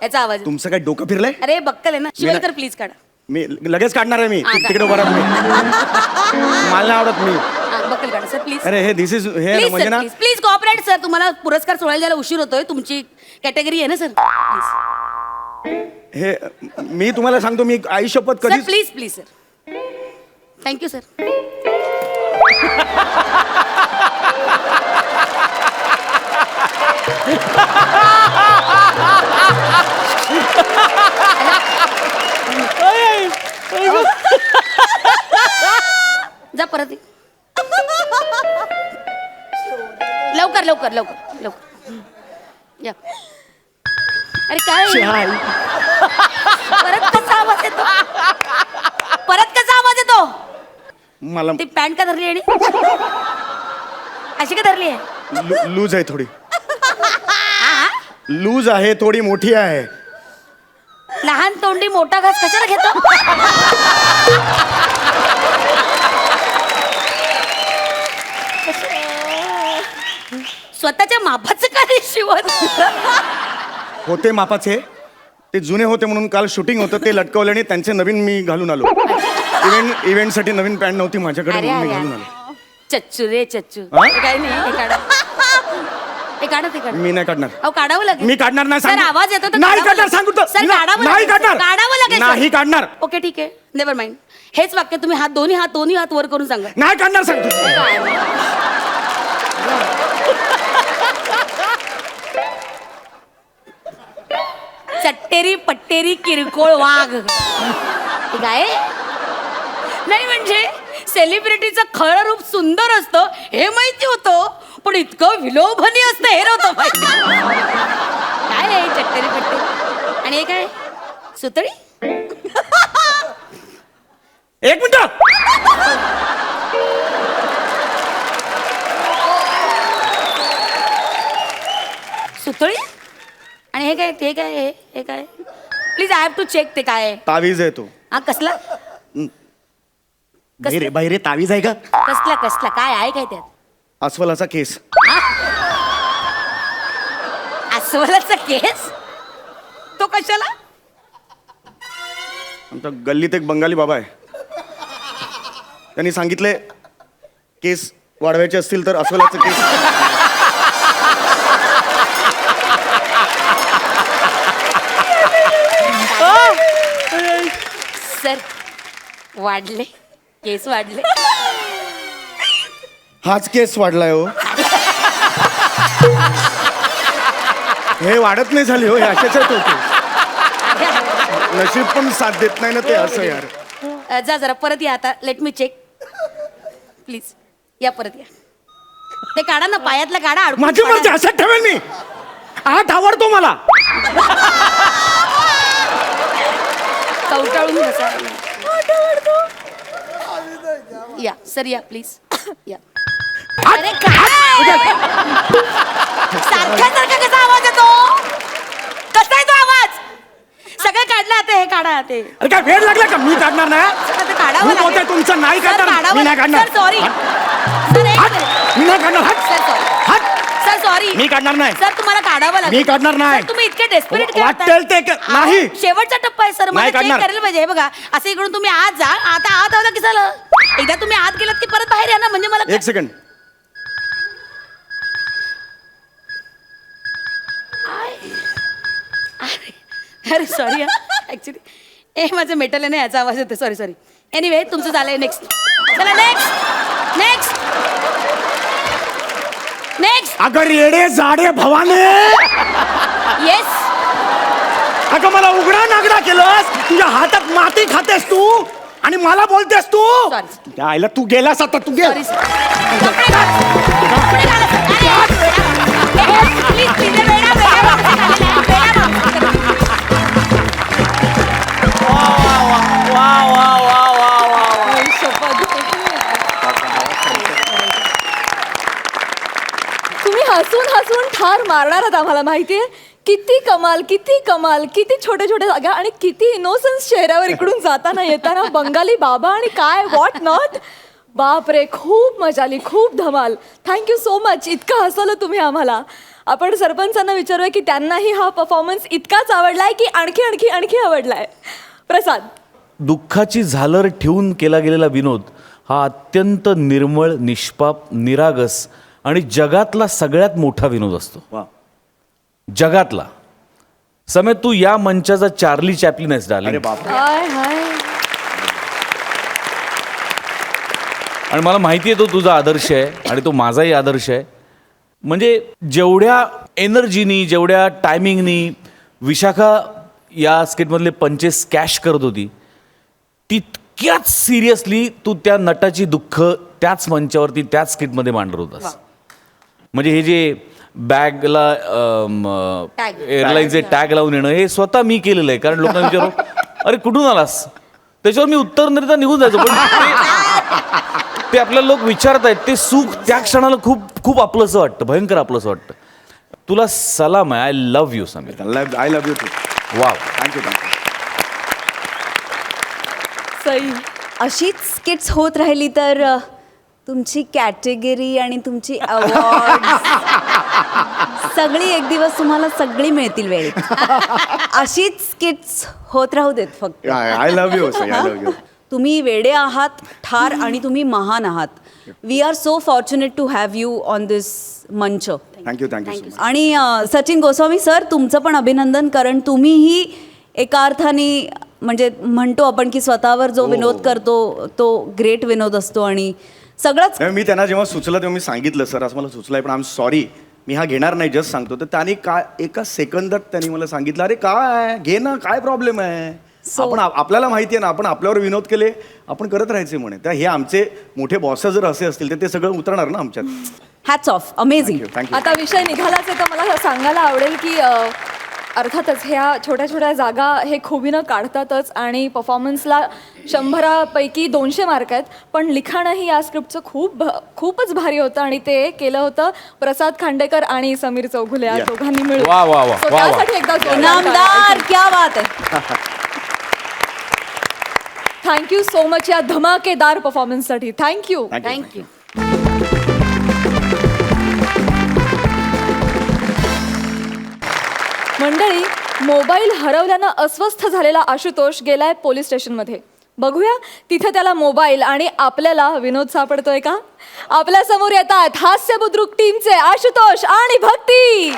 याचा आवाज येतो. तुमचं काय डोकं फिरलंय अरे बक्कल आहे ना शिवलकर प्लीज काढा. मी लगेच काढणार आहे मी हा, तिकडे उभा राहा तुम्ही. मला नाही आवडत मी हा, काढा सर प्लीज अरे हे दिस इज हे ना प्लीज म्हणजे सर ना प्लीज प्लीज कॉपरेट सर. तुम्हाला पुरस्कार सोडायला जायला उशीर होतोय. तुमची कॅटेगरी आहे ना सर. प्लीज हे मी तुम्हाला सांगतो मी आई शपथ सर कधीच please please sir. Thank you sir. जा परत ये. लवकर लवकर लवकर लवकर या. अरे काय परत कसा आवाज येतो. परत कसा आवाज येतो. मला ती पॅन्ट का धरली आणि अशी का धरली आहे. लूज आहे थोडी लूज आहे थोडी मोठी आहे. लहान तोंडी मोठा घास कशाला घेतो. स्वतःच्या मापाचं का नाही शिवत. होते मापाचे ते जुने होते म्हणून काल शूटिंग होतं ते लटकवले आणि त्यांचे नवीन मी घालून आलो. इव्हेंटसाठी नवीन पॅन्ट नव्हती माझ्याकडे अरे म्हणून मी अरे घालून अरे. आलो. चच्चू रे चच्चू. हा? हे काय नाही हे काढा. हे काढा ते काढा. मी नाही काढणार. अहो काढावं लागेल. मी काढणार नाही सर सांगतो. आवाज येतो तर नाही काढावं काढणार लागेल. सांगतो तर. सर काढावं नाही लागेल, सर. काढणार. काढावं लागेल सर. नाही काढणार. ओके ठीक आहे नेव्हर माइंड. हेच वाक्य तुम्ही दोन्ही हात वर करून सांगा. नाही काढणार सांगतो. चट्टेरी पट्टेरी किरकोळ वाघ. हे काय नाही म्हणजे सेलिब्रिटीचं खरं रूप सुंदर असतं हे माहिती होतं. पण इतकं विलोभनीय असतं हे नव्हतं माहिती. काय आहे चट्टेरी पट्टेरी आणि हे काय सुतळी. एक मिनिट सुतळी आणि हे काय ते काय हे काय. Please I have to check ते काय आहे. तावीज आहे तो. हा कसला बाहेर तावीज आहे का. कसला कसला काय आहे काय त्यात. अस्वलाचा केस. अस्वलाचा केस तो कशाला. आमच्या गल्लीत एक बंगाली बाबा आहे त्यांनी सांगितले केस वाढवायचे असतील तर अस्वलाचं केस. सर वाढले केस वाढले. हाच केस वाढलाय हो. हे वाढत नाही झाली हो हे अशाच आहेत होते. नशीब पण साथ देत नाही ना ते असं यार. जा जरा परत या आता. Let me check please. या परत या. ते काढा ना पायातला काढा. अडकून माझी काढा. मर्जी असं ठेवेल मी. आठ आवडतो मला. कवटाळून बसा. या सर या प्लीज या. अरे काय सारखा सारखा कसा आवाज येतो. कसा आहे तो आवाज. सगळं काढलं आता हे काढा ते. अरे काय वेळ लागला का मी काढणार नाही. आता ते काढावं खूप होतंय लागेल. तुमचं. नाही सर, काढणार. काढावं मी नाही लागेल. काढणार. Sir sorry. सर एक हट. मिनिट. मी नाही काढणार. हट. Sir sorry. हट. Sir sorry. मी काढणार नाही. सर तुम्हाला काढावं लागेल. मी काढणार नाही. सर, तुम्ही इतके डेस्परेट वाटेल ते नाही. शेवटचा टप्पा आहे सर. मला नाही चेक काढणार. करायला पाहिजे. हे बघा असं इकडून तुम्ही आत जा. आता आत आला की झालं. एकदा तुम्ही आत गेलात की परत बाहेर या ना म्हणजे मला एक सेकंड. अरे सॉरी ऍक्च्युली ए माझं मेटल आहे ना याचा आवाज येतो. Sorry sorry. एनिवे तुमचं झालंय. नेक्स्ट चला नेक्स्ट नेक्स्ट नेक्स्ट. अगं रेडे जाडे भवाने. येस अगं मला उघडा नागडा केलंस. तुझ्या हातात माती खातेस तू आणि मला बोलतेस तू. Sorry. त्या आईला तू गेलास आता. तू सॉरी गेला. सर. कपडे घाल. कपडे घाला सर. प्लीज प्लीज वेडा तुम्ही हसून हसून ठार मारणार आहात आम्हाला माहितीये. किती कमाल किती कमाल किती छोट्या छोट्या जागा आणि किती इनोसन्स चेहऱ्यावर इकडून जाताना येताना बंगाली बाबा आणि काय व्हॉट नॉट. बाप रे खूप मजा आली. खूप धमाल. Thank you so much. इतकं हसवलं तुम्ही आम्हाला. आपण सरपंचांना विचारूया की त्यांनाही हा परफॉर्मन्स इतकाच आवडलाय की आणखी आणखी आणखी आवडलाय. प्रसाद. दुःखाची झालर ठेवून केला गेलेला विनोद हा अत्यंत निर्मळ, निष्पाप, निरागस आणि जगातला सगळ्यात मोठा विनोद असतो. वा. जगातला. समेत तू या मंचाचा चार्ली चॅपलिन आहेस अरे डार्लिंग. बाप. हाय हाय. आणि मला माहिती आहे तो तुझा आदर्श आहे आणि तो माझाही आदर्श आहे. म्हणजे जेवढ्या एनर्जीनी, जेवढ्या टायमिंगनी विशाखा या स्किटमधले पंचेस कॅश करत होती, तितक्याच सिरियसली तू त्या नटाची दुःख त्याच मंचावरती, त्याच स्किटमध्ये मांडत होतास. म्हणजे हे जे बॅगला एअरलाईनचे टॅग लावून येणं, हे स्वतः मी केलेलं आहे. कारण लोकांना विचारू, अरे कुठून आलास, त्याच्यावर मी उत्तर न देता निघून जायचो. पण ते आपल्याला लोक विचारतायत, ते सुख त्या क्षणाला खूप खूप आपलंसं वाटतं, भयंकर आपलंसं वाटतं. तुला सलाम आहे. I love you Sameer. I love you too. Wow. Thank you. Sai. अशीच स्किट्स होत राहिली तर तुमची कॅटेगरी आणि तुमची अवॉर्ड सगळी एक दिवस तुम्हाला सगळी मिळतील वेळेत. अशीच स्किट्स होत राहू देत फक्त. I love you. I love you. तुम्ही वेडे आहात, ठार आणि तुम्ही महान आहात. We are so fortunate to have you on this मंच. थँक्यू. थँक्यू. आणि सचिन गोस्वामी सर, तुमचं पण अभिनंदन, कारण तुम्हीही एका अर्थाने म्हणजे म्हणतो आपण की स्वतःवर जो विनोद करतो तो ग्रेट विनोद असतो. आणि सगळंच नाही, मी त्यांना जेव्हा सुचलं तेव्हा मी सांगितलं, सर असं मला सुचलंय पण आय एम सॉरी, मी हा घेणार नाही, जस्ट सांगतो. तर त्यांनी काय एका सेकंदात त्यांनी मला सांगितलं, अरे काय घे ना, काय प्रॉब्लेम आहे. आपण आपल्याला माहिती आहे ना, आपण आपल्यावर विनोद केले, आपण करत राहायचे म्हणे. तर हे आमचे मोठे बॉस जर असे असतील तर ते सगळं उतरणार ना आमच्यात. Hats off, amazing. थँक्यू. आता विषय निघालाच आहे तर मला सांगायला आवडेल की अर्थातच ह्या छोट्या छोट्या जागा हे खुबीनं काढतातच आणि परफॉर्मन्सला 100पैकी 200 मार्क आहेत. पण लिखाणही या स्क्रिप्टचं खूपच भारी होतं आणि ते केलं होतं प्रसाद खांडेकर आणि समीर चौघुले या दोघांनी मिळून. वा, वा, वा, So वा, वा. त्यासाठी एकदा नामदार, क्या बात आहे. थँक्यू सो मच या धमाकेदार परफॉर्मन्ससाठी. थँक्यू. थँक्यू. मंडळी, मोबाईल हरवल्यानं अस्वस्थ झालेला आशुतोष गेलाय पोलीस स्टेशनमध्ये. बघूया तिथे त्याला मोबाईल आणि आपल्याला विनोद सापडतोय का. आपल्या समोर येतात हास्य बुद्रुक टीमचे आशुतोष आणि भक्ती.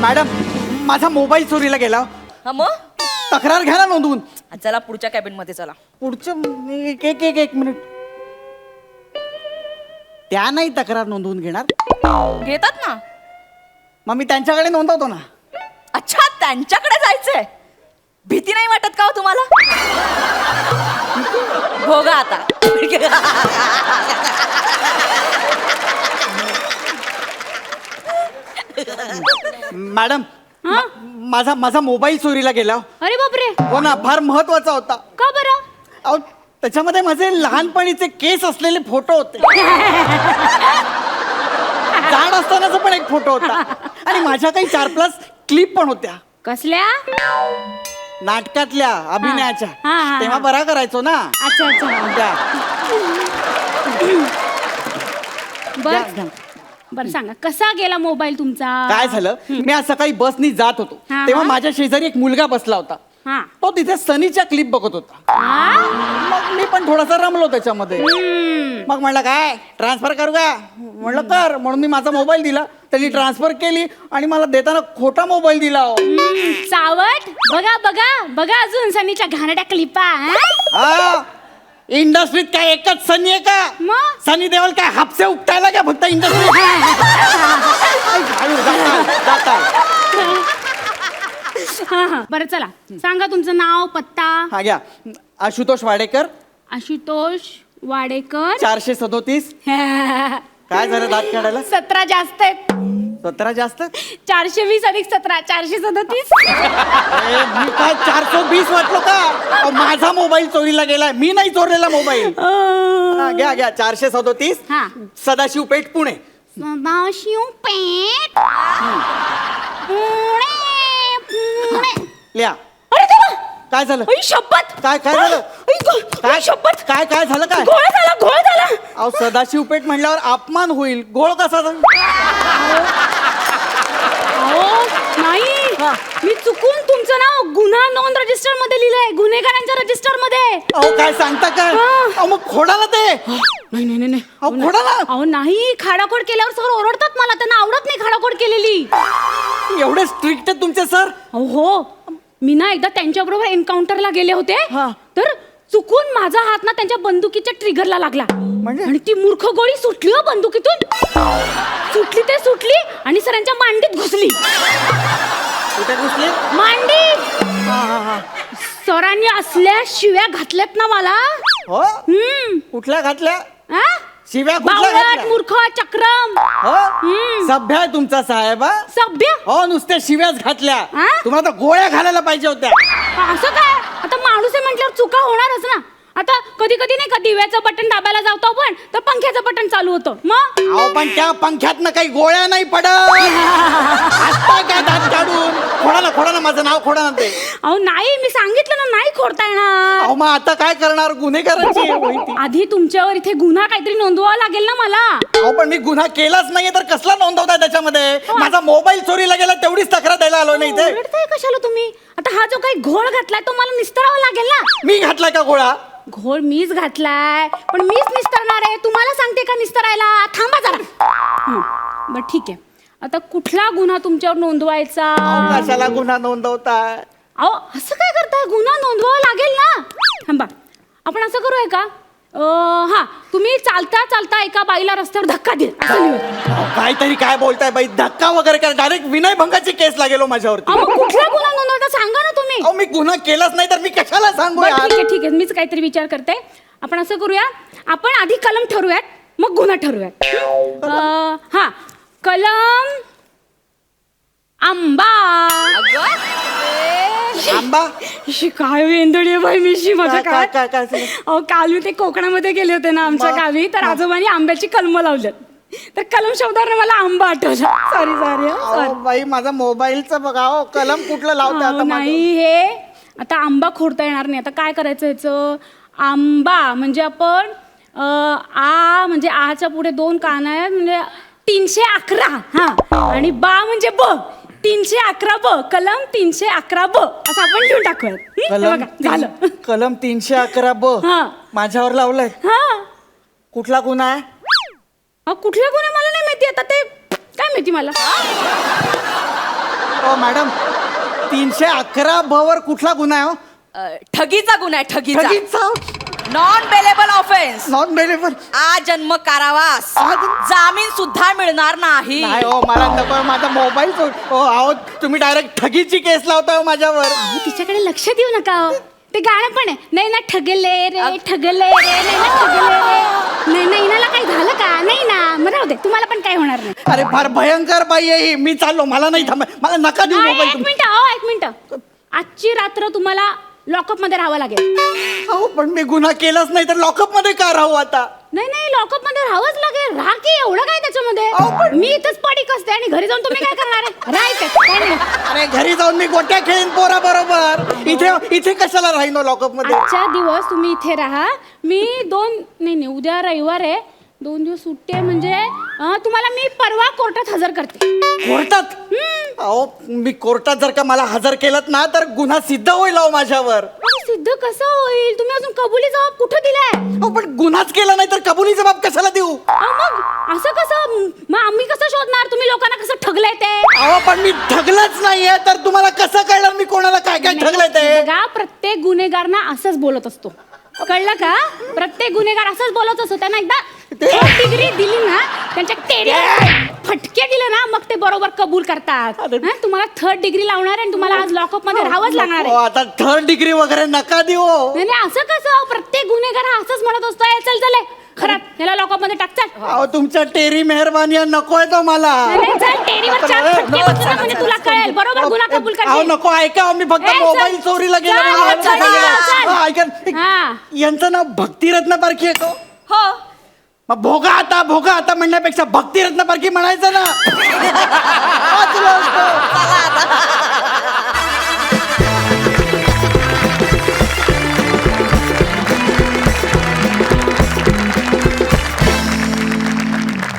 मॅडम, माझा मोबाईल चोरीला गेला. हा मग तक्रार घ्या ना नोंदवून. चला पुढच्या कॅबिन मध्ये चला. पुढचं एक मिनिट. त्या नाही तक्रार नोंदवून घेणार, घेतात ना. मग मी त्यांच्याकडे नोंदवतो ना. अच्छा, त्यांच्याकडे जायचंय. भीती नाही वाटत का हो तुम्हाला. भोगा आता. मॅडम, माझा मोबाईल चोरीला गेला. अरे बापरे, हो ना, फार महत्वाचा होता. का बरं? अहो, त्याच्यामध्ये माझे लहानपणीचे केस असलेले फोटो होते. जाड असतानाचा पण एक फोटो होता आणि माझ्या काही 4+ क्लिप पण होत्या कसल्या? नाटकातल्या, अभिनयाच्या. हा, हा, हा. तेव्हा बरा करायचो ना. अच्छा अच्छा. त्या. बर बर, सांगा कसा गेला मोबाईल तुमचा? काय झालं, मी आज सकाळी बसनी जात होतो हा, तेव्हा हा. माझ्या शेजारी एक मुलगा बसला होता. हा. तो तिथे सनीच्या क्लिप बघत होता. मग मी पण थोडासा रमलो त्याच्यामध्ये. मग म्हणलं काय ट्रान्सफर करू का, म्हणलं कर. म्हणून मी माझा मोबाईल दिला, त्यांनी ट्रान्सफर केली आणि मला देताना खोटा मोबाईल दिला. अहो. सावट, बघा बघा बघा अजून सनीच्या घाणेरड्या क्लिपा. हा, इंडस्ट्रीत काय एकच सनी आहे का? मग? सनी देवल काय हापसे उपटायला का फक्त इंडस्ट्रीत? हा हा, बरं चला सांगा तुमचं नाव पत्ता. हा घ्या, आशुतोष वाडेकर, आशुतोष वाडेकर. 437. काय झालं दात काढायला? 17 जास्त आहेत. 17 जास्त? 420 अधिक 17 437. मी काय 420 वाटलो का? अहो, माझा मोबाईल चोरीला गेलाय, मी नाही चोरलेला मोबाईल. घ्या घ्या, 437. हा. सदाशिव पेठ, पुणे. सदाशिव पेठ पुणे पुणे. लिहा. अरे देवा, काय झालं? आई शपथ. काय काय झालं? काय शपथ. काय काय झालं काय? घोळ झाला, घोळ झाला. अहो, सदाशिव पेठ म्हणल्यावर अपमान होईल, गोळ कसा झाला? अहो नाही, मी चुकून तुमचं नाव गुन्हा नोंद रजिस्टर मध्ये लिहिलंय, गुन्हेगारांच्या रजिस्टर मध्ये. अहो काय सांगता काय? अहो मग फोडा ना ते. नाही नाही नाही अहो फोडा ना. अहो नाही, खाडाखोड केल्यावर सर ओरडतात मला, त्यांना आवडत नाही खाडाखोड केलेली. एवढे स्ट्रिक्ट आहेत तुमचे सर? अहो हो, मी ना एकदा त्यांच्याबरोबर एन्काउंटरला गेले होते, हा. तर चुकून माझा हात ना त्यांच्या बंदुकीच्या ट्रिगरला लागला, आणि ती मूर्ख गोळी सुटली हो बंदुकीतून. सुटली ते सुटली आणि सरांच्या मांडीत घुसली. कुठे घुसले? मांडीत. सरांनी असल्या शिव्या घातल्यात ना मला. हो कुठल्या घातल्या? हा? शिव्या कुठल्या बावळट, घातल्या? मूर्ख, चक्रम. हो सभ्य आहे तुमचा साहेब हा? सभ्य. हो नुसत्या शिव्याच घातल्या. हा? तुम्हाला तर गोळ्या घालायला पाहिजे होत्या. असं काय? आता माणूस आहे म्हटल्यावर चुका होणारच ना. आता कधी कधी नाही का दिव्याचं बटन दाबायला जातो आपण, तर पंख्याचं बटन चालू होतं. मग अहो पण त्या पंख्यातनं काही गोळ्या नाही पडत. हसताय काय दात काढून? खोडा ना माझं नाव खोडा ना ते. अहो नाही, मी सांगितलं ना, नाही खोडता येणार. अहो मग आता काय करणार? गुन्हेगारांची माहिती. आधी तुमच्यावर इथे गुन्हा काहीतरी नोंदवावा लागेल ना मला. अहो पण मी गुन्हा केलाच नाहीये तर कसला नोंदवताय त्याच्यामध्ये? माझा मोबाईल चोरीला गेला तेवढीच तक्रार द्यायला आलो नाही इथे. ओरडताय कशाला तुम्ही? आता हा जो काही घोळ घातलाय तो मला निस्तरावा लागेल ना. मी घातलाय का गोळा? घोळ मीच घातलाय, पण मीच निस्तरणार आहे. तुम्हाला सांगते का निस्तरायला? थांबा जरा. बर ठीक आहे, आता कुठला गुन्हा तुमच्यावर नोंदवायचा? कशाला गुन्हा नोंदवताय? अहो असं काय करताय? गुन्हा नोंदवावा लागेल ना. थांबा, आपण असं करूया का? हा, तुम्ही चालता चालता एका बाईला रस्त्यावर धक्का दिला असं लिहूया. अहो, काहीतरी काय बोलताय बाई? धक्का वगैरे काय? डायरेक्ट विनयभंगाची केस लागेल हो माझ्यावरती. अहो, मग कुठला गुन्हा नोंदवायचा सांगा ना तुम्ही. अहो मी गुन्हा केलाच नाही तर मी कशाला सांगू बरं, यार? ठीक आहे, मीच काहीतरी विचार करते. आपण असं करूया, आपण आधी कलम ठरवूयात, मग गुन्हा ठरवूयात. हा, कलम आंबा. आंबा? शी, काय वेंदडी आहे बाई मिशी माझ्या काय- काय. काय- काय- अहो काल मी ते कोकणामध्ये गेले होते ना आमच्या गावी, तर आजोबांनी आंब्याची कलम लावल्यात, तर कलम शब्दावर मला आंबा आठवला. सॉरी सॉरी अहो बाई माझा मोबाईलचं बघा. अहो कलम कुठलं लावताय आता माझं? नाही, हे आता आंबा खोडता येणार नाही. आता काय करायचं ह्याचं? आंबा म्हणजे आपण आ म्हणजे आच्या पुढे 2 कान आहेत, म्हणजे 311. हा, आणि बा म्हणजे ब, 311 ब, कलम 311 ब असं आपण लिहून टाकूयात. कलम झालं. कलम 311 ब हा. माझ्यावर लावलंय. हा, कुठला गुन्हा आहे? अहो, कुठल्या गुन्हे मला नाही माहिती. आता ते काय माहिती मला. हो मॅडम 311 ब वर कुठला गुन्हा आहे? हो ठगीचा गुन्हा आहे, ठगीचा. ठगीचा? Non bailable offence. Non bailable? आजन्म कारावास, जामीन सुद्धा मिळणार नाही. नाही हो मला नको. माझा मोबाईल हो अहो तुम्ही डायरेक्ट ठगीची केस लावताय हो माझ्यावर. अहो, तिच्याकडे लक्ष देऊ नका हो. ते गाणं पण आहे, नाही ना ठगले रे, ठगले रे, नाही ना ठगले रे. नाही ना, इनाला काही झालं का? नाही ना, मग राहू दे, तुम्हाला पण काही होणार नाही. अरे फार भयंकर बाई आहे ही. मी चाललो. मला नाही थांब. मला नका देऊ एक मोबाईल. मिनिट, हो एक मिनिट. आजची रात्र तुम्हाला लॉकअप मध्ये राहावं लागेल. अहो पण मी गुन्हा केलाच नाही तर लॉकअप मध्ये का राहू आता? नाही नाही, लॉकअप मध्ये राहावंच लागेल. राहा की, एवढं काय त्याच्यामध्ये? मी इथंच पडीक असते आणि घरी जाऊन तुम्ही काय करणार आहे? राहायचं काय नाही. अरे घरी जाऊन मी गोट्या खेळीन पोरा बरोबर. इथे कशाला राहीन लॉकअप मध्ये? आजच्या दिवस तुम्ही इथे राहा. मी नाही उद्या रविवार आहे, 2 दिवस सुट्टी आहे, म्हणजे तुम्हाला मी परवा कोर्टात हजर करते. कोर्टात? अहो मी कोर्टात जर का मला हजर केलं ना तर गुन्हा सिद्ध होईल अहो माझ्यावर. अहो, सिद्ध कसं होईल? तुम्ही अजून कबुली जबाब कुठं दिलाय? अहो पण गुन्हाच केला नाही तर कबुली जबाब कशाला देऊ? अहो, मग असं कसं? मग आम्ही कसं शोधणार? तुम्ही लोकांना कसं ठगलंय ते? अहो पण मी ठगलंच नाहीये तर तुम्हाला कसं कळणार मी कोणाला काय काय ठगलंय ते? बघा, प्रत्येक गुन्हेगार असंच बोलत असतो, कळलं का? प्रत्येक गुन्हेगार असंच बोलत असतो. त्यांना एकदा डिग्री दिली ना, त्यांच्या टेरिया फटके दिले ना, मग ते बरोबर कबूल करतात. हं? तुम्हाला 3rd डिग्री लावणार आहे आणि तुम्हाला आज लॉकअप मध्ये राहावंच लागणार अहो, आहे. आता 3rd डिग्री वगैरे नका देऊ. नाही नाही, असं कसं? प्रत्येक गुन्हेगार हा असंच म्हणत असतो, "ए, चल चल, खरात याला लॉकअप मध्ये टाक, चल." अहो तुमच्या टेरी मेहरबानी नकोय तो मला. नाही, नाही, चल, टेरीवर 4 फटके बसू ना, म्हणजे तुला कळेल बरोबर गुन्हा कबूल अहो करशील. नको ऐका. मी फक्त ए, चल. मोबाईल चोरीला गेला चल, म्हणून चल, चल. हा, ऐका. हा. यांचं नाव भक्तिरत्न पारखी आहे का? हो, मग भोगा आता म्हणण्यापेक्षा भक्तिरत्न पारखी म्हणायचं ना.